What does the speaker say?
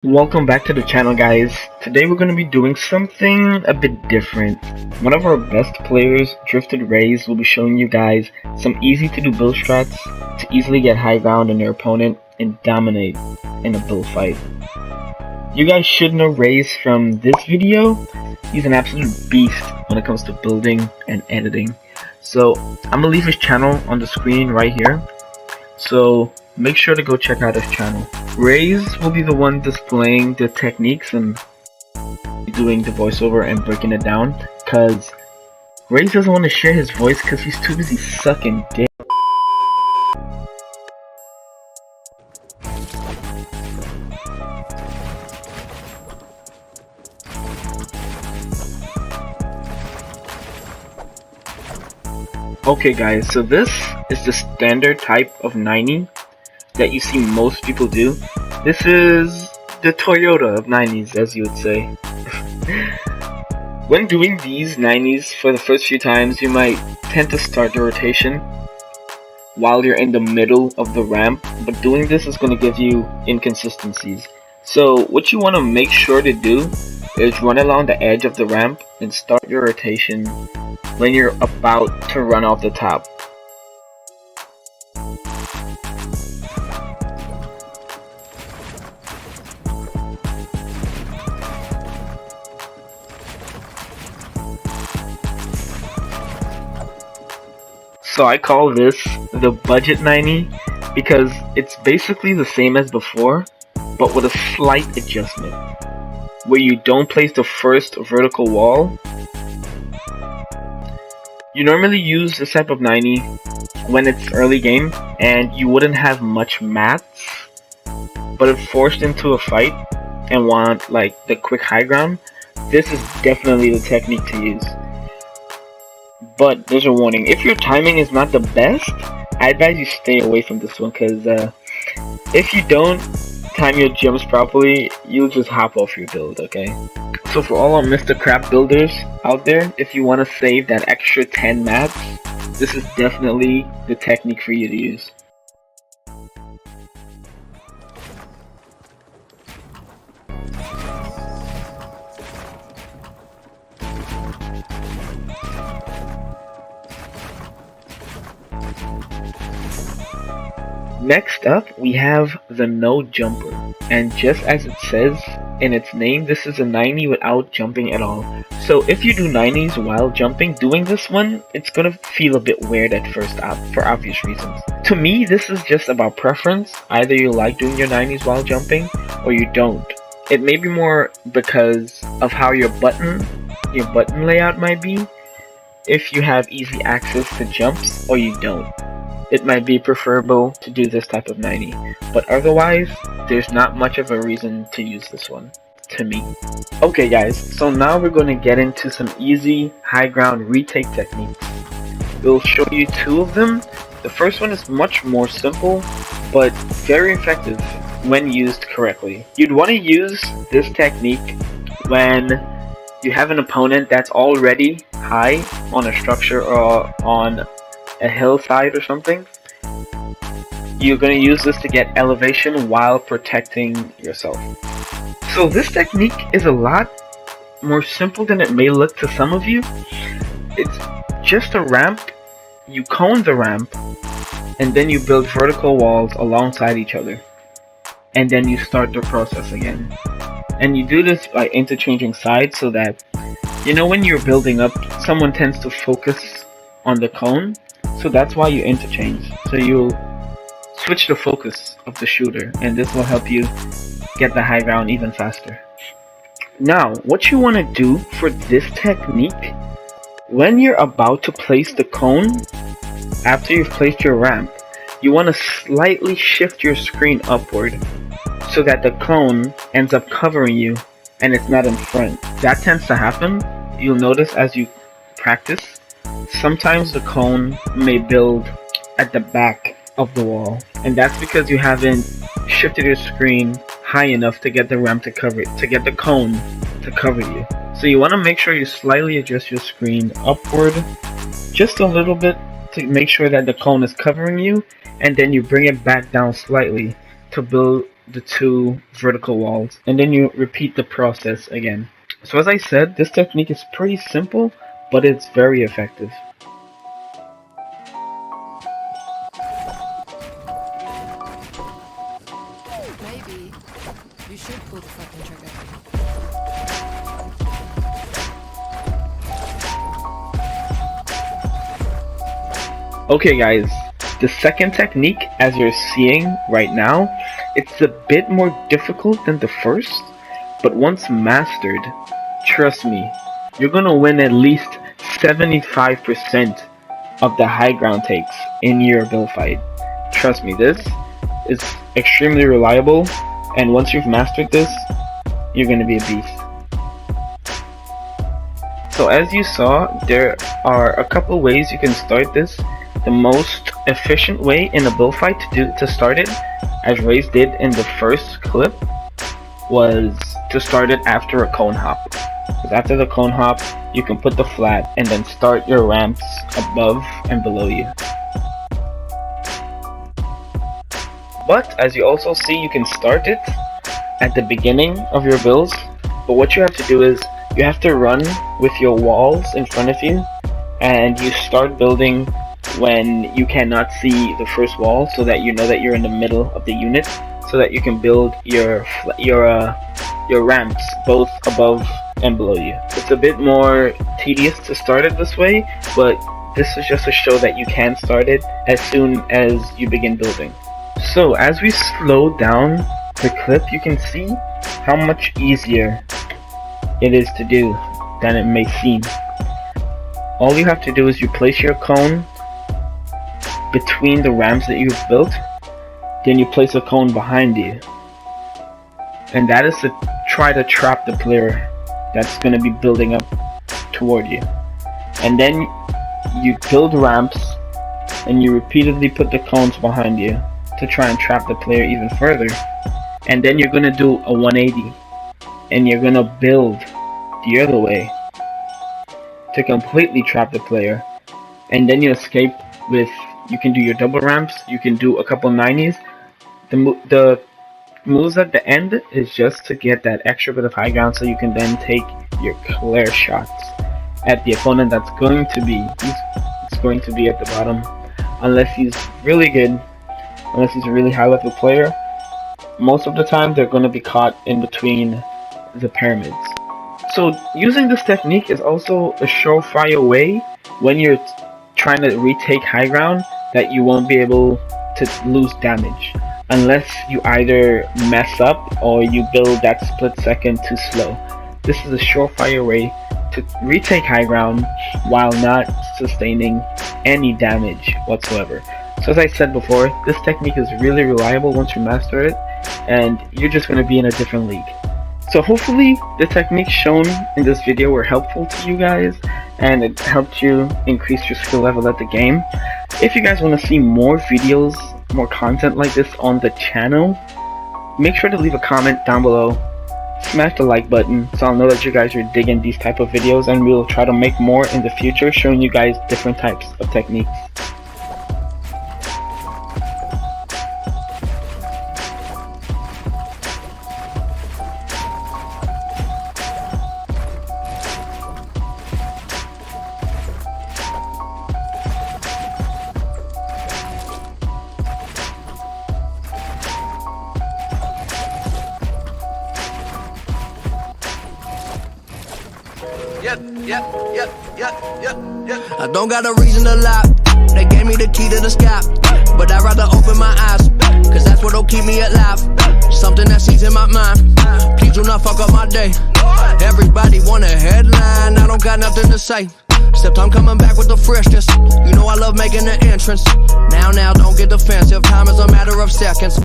Welcome back to the channel, guys. Today we're going to be doing something a bit different. One of our best players, Drifted Rays, will be showing you guys some easy to do build strats to easily get high ground on your opponent and dominate in a build fight. You guys should know Rays from this video. He's an absolute beast when it comes to building and editing. So I'm going to leave his channel on the screen right here. So make sure to go check out his channel. Rays will be the one displaying the techniques and doing the voiceover and breaking it down, because Rays doesn't want to share his voice because he's too busy sucking dick. Okay guys, so this is the standard type of 90 that you see most people do. This is the Toyota of 90s, as you would say. When doing these 90s for the first few times, you might tend to start the rotation while you're in the middle of the ramp, but doing this is going to give you inconsistencies. So what you want to make sure to do is run along the edge of the ramp and start your rotation when you're about to run off the top. So I call this the budget 90 because it's basically the same as before, but with a slight adjustment, where you don't place the first vertical wall. You normally use this type of 90 when it's early game and you wouldn't have much mats, but if forced into a fight and want like the quick high ground, this is definitely the technique to use. But there's a warning: if your timing is not the best, I advise you stay away from this one, because if you don't time your jumps properly, you'll just hop off your build, okay? So for all our Mr. Crap builders out there, if you want to save that extra 10 mats, this is definitely the technique for you to use. Next up, we have the no jumper, and just as it says in its name, this is a 90 without jumping at all. So if you do 90s while jumping, doing this one, it's gonna feel a bit weird at first for obvious reasons. To me, this is just about preference. Either you like doing your 90s while jumping, or you don't. It may be more because of how your button layout might be, if you have easy access to jumps or you don't. It might be preferable to do this type of 90, but otherwise, there's not much of a reason to use this one, to me. Okay guys, so now we're going to get into some easy high ground retake techniques. We'll show you two of them. The first one is much more simple, but very effective when used correctly. You'd want to use this technique when you have an opponent that's already high on a structure or on a hillside or something. You're going to use this to get elevation while protecting yourself. So this technique is a lot more simple than it may look to some of you. It's just a ramp. You cone the ramp and then you build vertical walls alongside each other, and then you start the process again. And you do this by interchanging sides, so that, you know, when you're building up, someone tends to focus on the cone. So that's why you interchange. So you'll switch the focus of the shooter, and this will help you get the high ground even faster. Now, what you want to do for this technique, when you're about to place the cone, after you've placed your ramp, you want to slightly shift your screen upward so that the cone ends up covering you and it's not in front. That tends to happen. You'll notice as you practice, sometimes the cone may build at the back of the wall, and that's because you haven't shifted your screen high enough to get the ramp to cover it, to get the cone to cover you. So you want to make sure you slightly adjust your screen upward just a little bit to make sure that the cone is covering you, and then you bring it back down slightly to build the 2 vertical walls, and then you repeat the process again. So as I said, this technique is pretty simple, but it's very effective. Maybe you should pull the fucking trigger. Okay guys, the second technique, as you're seeing right now, it's a bit more difficult than the first, but once mastered, trust me, you're gonna win at least 75% of the high ground takes in your build fight. Trust me, this is extremely reliable, and once you've mastered this, you're gonna be a beast. So as you saw, there are a couple ways you can start this. The most efficient way in a build fight to start it, as Raze did in the first clip, was to start it after a cone hop. Because after the cone hop, you can put the flat and then start your ramps above and below you. But as you also see, you can start it at the beginning of your builds. But what you have to do is you have to run with your walls in front of you, and you start building when you cannot see the first wall, so that you know that you're in the middle of the unit, so that you can build your ramps both above and below you. It's a bit more tedious to start it this way, but this is just to show that you can start it as soon as you begin building. So as we slow down the clip, you can see how much easier it is to do than it may seem. All you have to do is you place your cone between the ramps that you've built, then you place a cone behind you, and that is to try to trap the player that's going to be building up toward you. And then you build ramps and you repeatedly put the cones behind you to try and trap the player even further. And then you're going to do a 180 and you're going to build the other way to completely trap the player, and then you escape with, you can do your double ramps, you can do a couple 90s. The moves at the end is just to get that extra bit of high ground, so you can then take your clear shots at the opponent that's going to be, it's going to be at the bottom, unless he's really good, unless he's a really high level player. Most of the time they're going to be caught in between the pyramids. So using this technique is also a surefire way when you're trying to retake high ground that you won't be able to lose damage, unless you either mess up or you build that split second too slow. This is a surefire way to retake high ground while not sustaining any damage whatsoever. So as I said before, this technique is really reliable once you master it, and you're just going to be in a different league. So hopefully the techniques shown in this video were helpful to you guys, and it helped you increase your skill level at the game. If you guys want to see more videos, more content like this on the channel, make sure to leave a comment down below. Smash the like button so I'll know that you guys are digging these type of videos, and we'll try to make more in the future showing you guys different types of techniques. I don't got a reason to lie. They gave me the key to the sky, but I'd rather open my eyes, cause that's what'll keep me alive. Something that sees in my mind. Please do not fuck up my day. Everybody want a headline, I don't got nothing to say. Except I'm coming back with the freshness. You know I love making the entrance. Now, don't get defensive. Time is a matter of seconds.